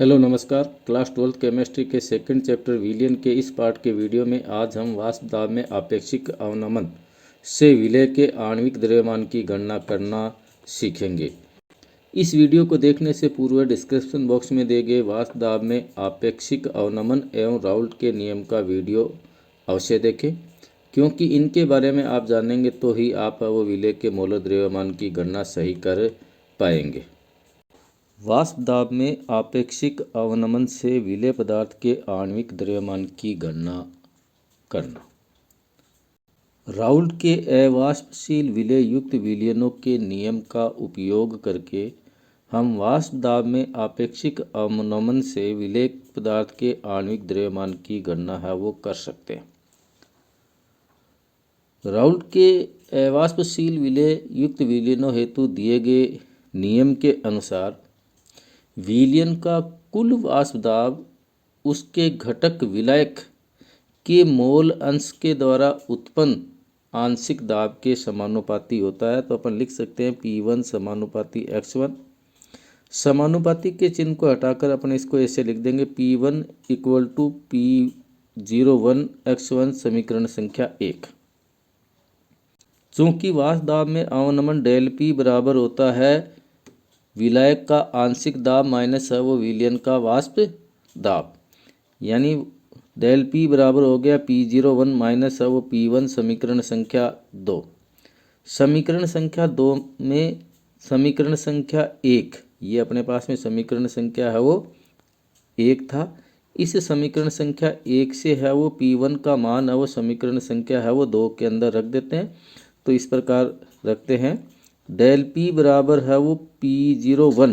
Hello नमस्कार। Class 12th chemistry के second chapter विलयन के इस पार्ट के वीडियो में आज हम वाष्प दाब में आपेक्षिक अवनमन से विलय के आणविक द्रव्यमान की गणना करना सीखेंगे। इस वीडियो को देखने से पूर्व डिस्क्रिप्शन बॉक्स में दिए गए वाष्प दाब में आपेक्षिक अवनमन एवं राउल्ट के नियम का वीडियो अवश्य देखें, क्योंकि इनके बारे में आप जानेंगे तो ही आप वो विलय के मोलर द्रव्यमान की गणना सही कर पाएंगे। वाष्प दाब में आपेक्षिक अवनमन से विलेय पदार्थ के आणविक द्रव्यमान की गणना करना। राउल्ट के अवाष्पशील विलेय युक्त विलयनों के नियम का उपयोग करके हम वाष्प दाब में आपेक्षिक अवनमन से विलेय पदार्थ के आणविक द्रव्यमान की गणना है वो कर सकते हैं। राउल्ट के अवाष्पशील विलेय युक्त विलयनों हेतु दिए गए नियम के अनुसार विलयन का कुल वाष्प दाब उसके घटक विलायक के मोल अंश के द्वारा उत्पन्न आंशिक दाब के समानुपाती होता है। तो अपन लिख सकते हैं P1 समानुपाती x1। समानुपाती के चिन्ह को हटाकर अपन इसको ऐसे लिख देंगे P1 equal to P01 x1 समीकरण संख्या 1। चूंकि वाष्प दाब में अवनमन डेल P बराबर होता है विलायक का आंशिक दाब माइनस है वो विलयन का वाष्प दाब, यानी डेल P बराबर हो गया P01 माइनस है वो P1 समीकरण संख्या 2। समीकरण संख्या 2 में समीकरण संख्या 1, ये अपने पास में समीकरण संख्या है वो 1 था। इस समीकरण संख्या 1 से है वो P1 का मान है वो समीकरण संख्या है वो 2 के अंदर रख देते हैं। तो इस प्रकार रखते हैं डेल P बराबर है वो P01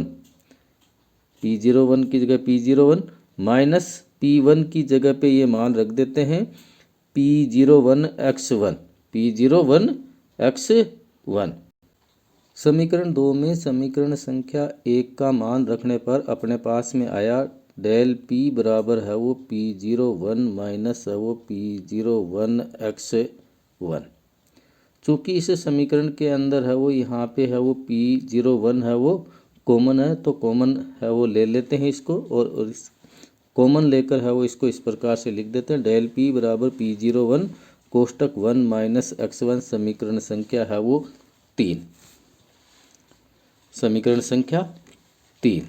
की जगह P01 माइनस P1 की जगह पे ये मान रख देते हैं P01 x1। समीकरण 2 में समीकरण संख्या 1 का मान रखने पर अपने पास में आया डेल P बराबर है वो P01 माइनस है वो P01 x1। चूँकि इस समीकरण के अंदर है वो यहाँ पे है वो P01 है वो कॉमन है, तो कॉमन है वो ले लेते हैं इसको और इस कॉमन लेकर है वो इसको इस प्रकार से लिख देते हैं डेल P बराबर P01 कोष्टक 1 माइनस x1 समीकरण संख्या है वो 3। समीकरण संख्या 3।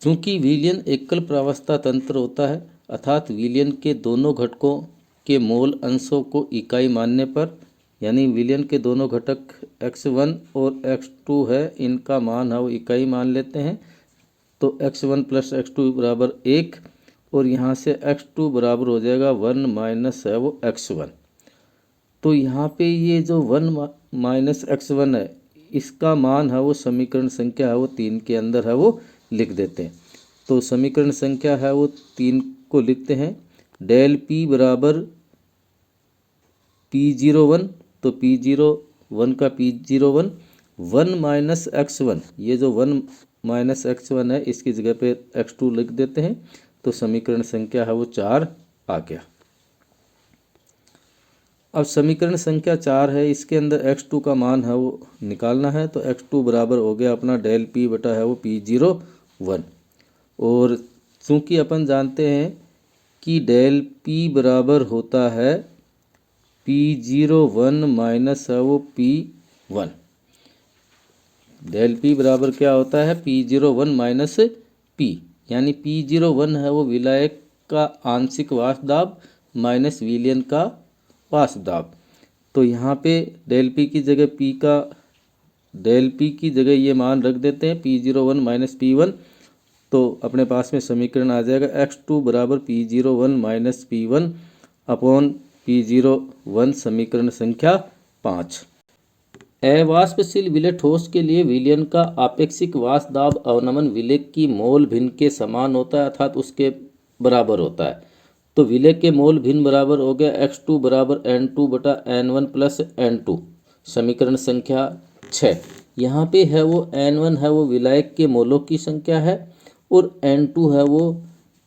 चूँकि विलयन एकल प्रावस्था तंत्र होता है अर्थात विलयन के दोनों घटकों के मोल अंशों को इकाई मानने पर, यानी विलयन के दोनों घटक x1 और x2 है, इनका मान है वो इकाई मान लेते हैं। तो x1 प्लस x2 बराबर 1 और यहाँ से x2 बराबर हो जाएगा 1 माइनस है वो x1। तो यहाँ पे ये जो 1 माइनस x1 है इसका मान है वो समीकरण संख्या है वो 3 के अंदर है वो लिख देते हैं। तो समीकरण संख्या है वो 3 को लिखते हैं डेल P बराबर P01, तो P01 का P01 1 माइनस x1, ये जो 1 माइनस x1 है इसकी जगह पे x2 लिख देते हैं। तो समीकरण संख्या है वो 4 आ गया। अब समीकरण संख्या 4 है, इसके अंदर x2 का मान है वो निकालना है। तो x2 बराबर हो गया अपना डेल P बटा है वो P01। और चूँकि अपन जानते हैं कि डेल P बराबर होता है P01 माइनस है वो P1। डेल P बराबर क्या होता है P01 माइनस P, यानी P01 है वो विलायक का आंशिक वाष्प दाब माइनस विलयन का वाष्प दाब। तो यहाँ पे डेल P की जगह ये मान रख देते हैं P01 माइनस P1। तो अपने पास में समीकरण आ जाएगा x2 बराबर P01 minus P1 upon P01 समीकरण संख्या 5। अवाष्पशील विलेय ठोस के लिए विलयन का आपेक्षिक वाष्प दाब अवनमन विलेय की मोल भिन्न के समान होता है अर्थात उसके बराबर होता है। तो विलेय के मोल भिन्न बराबर हो गया x2 बराबर n2 बटा n1 प्लस n2 समीकरण संख्या 6। यहाँ पे है वो n1 है वो विलायक के मोलों की संख्या है और n2 है वो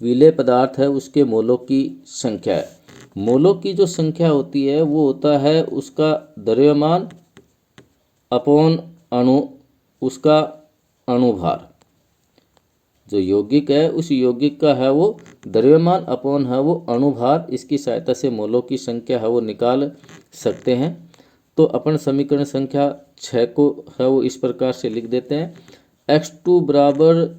विलेय पदार्थ है उसके मोलों की संख्या है। मोलों की जो संख्या होती है वो होता है उसका द्रव्यमान अपॉन अणु उसका अणुभार। जो यौगिक है उस यौगिक का है वो द्रव्यमान अपॉन है वो अणुभार, इसकी सहायता से मोलों की संख्या है वो निकाल सकते हैं। तो अपन समीकरण संख्या 6 को है वो इस प्रकार से लिख देते हैं, x2 बराबर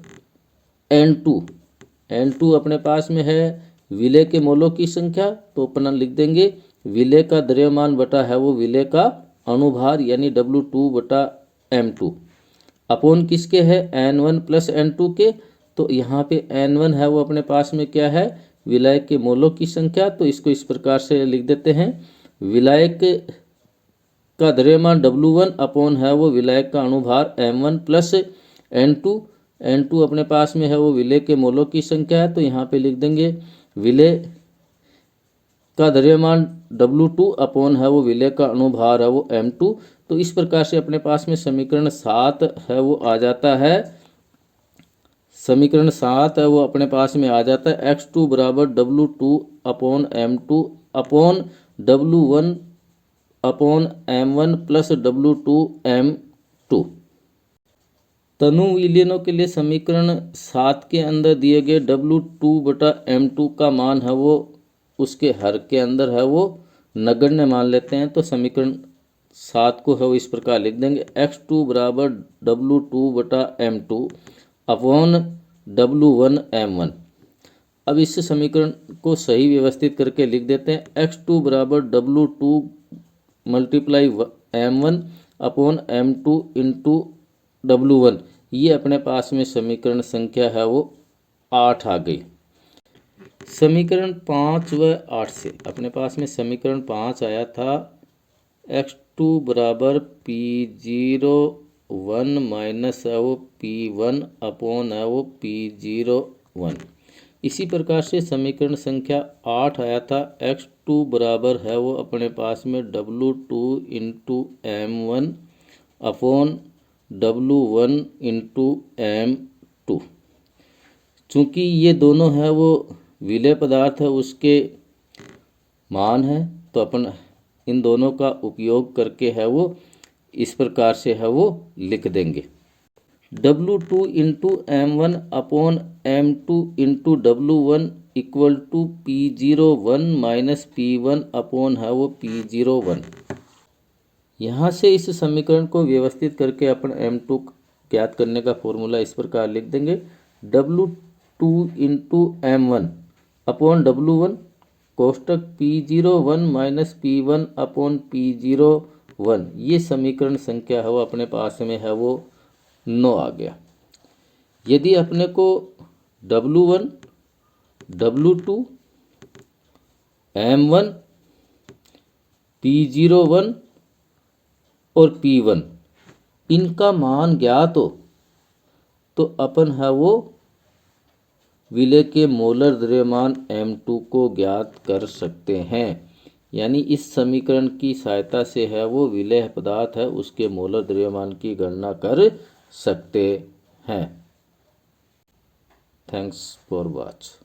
n2 अपने पास में है विलय के मोलों की संख्या, तो अपन लिख देंगे विलय का द्रव्यमान बटा है वो विलय का अणुभार यानी W2 बटा M2 अपोन किसके है N1 प्लस N2 के। तो यहाँ पे N1 है वो अपने पास में क्या है विलायक के मोलों की संख्या, तो इसको इस प्रकार से लिख देते हैं विलायक का द्रव्यमान W1 अपोन है वो विलायक का अणुभार M1 प्लस N2 अपने पास में है वो विलय के मोलों की संख्या है, तो यहाँ पे लिख देंगे विलय का द्रव्यमान W2 अपोन है वो विलय का अणुभार है वो M2। तो इस प्रकार से अपने पास में समीकरण 7 है वो आ जाता है, समीकरण 7 है वो अपने पास में आ जाता है x2 बराबर W2 upon M2 upon W1 upon M1 plus W2 M2। तनु विलयनों के लिए समीकरण 7 के अंदर दिए गए W2 बटा M2 का मान है वो उसके हर के अंदर है वो नगण्य मान लेते हैं। तो समीकरण 7 को है वो इस प्रकार लिख देंगे x2 बराबर W2 बटा M2 अपॉन W1 M1। अब इस समीकरण को सही व्यवस्थित करके लिख देते हैं x2 बराबर W2 multiply M1 upon M2 into W1। ये अपने पास में समीकरण संख्या है वो 8 आ गई। समीकरण 5 व 8 से अपने पास में समीकरण 5 आया था x2 बराबर P01 माइनस है वो P1 अपॉन है वो P01। इसी प्रकार से समीकरण संख्या 8 आया था x2 बराबर है वो अपने पास में W2 into M1 upon W1 into M2। चूँकि ये दोनों है वो विलय पदार्थ है उसके मान है, तो अपन इन दोनों का उपयोग करके है वो इस प्रकार से है वो लिख देंगे W2 into M1 upon M2 into W1 equal to P01 minus P1 upon है वो P01। यहाँ से इस समीकरण को व्यवस्थित करके अपन M2 ज्ञात करने का फॉर्मूला इस प्रकार लिख देंगे W2 into M1 upon W1 कोष्टक P01 minus P1 upon P01। ये समीकरण संख्या है वो अपने पास में है वो 9 आ गया। यदि अपने को W1 W2 M1 P01 और P1 इनका मान ज्ञात हो तो अपन है वो विलय के मोलर द्रव्यमान M2 को ज्ञात कर सकते हैं। यानी इस समीकरण की सहायता से है वो विलय पदार्थ है उसके मोलर द्रव्यमान की गणना कर सकते हैं। Thanks for watch.